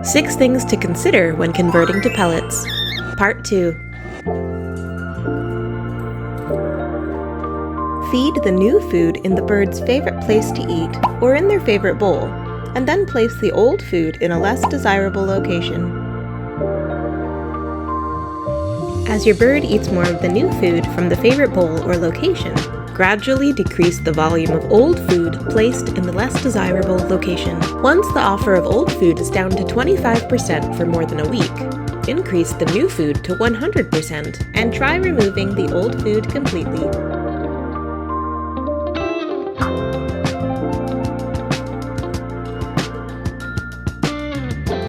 6 things to consider when converting to pellets. Part 2. Feed the new food in the bird's favorite place to eat, or in their favorite bowl, and then place the old food in a less desirable location. As your bird eats more of the new food from the favorite bowl or location, gradually decrease the volume of old food placed in the less desirable location. Once the offer of old food is down to 25% for more than a week, increase the new food to 100% and try removing the old food completely.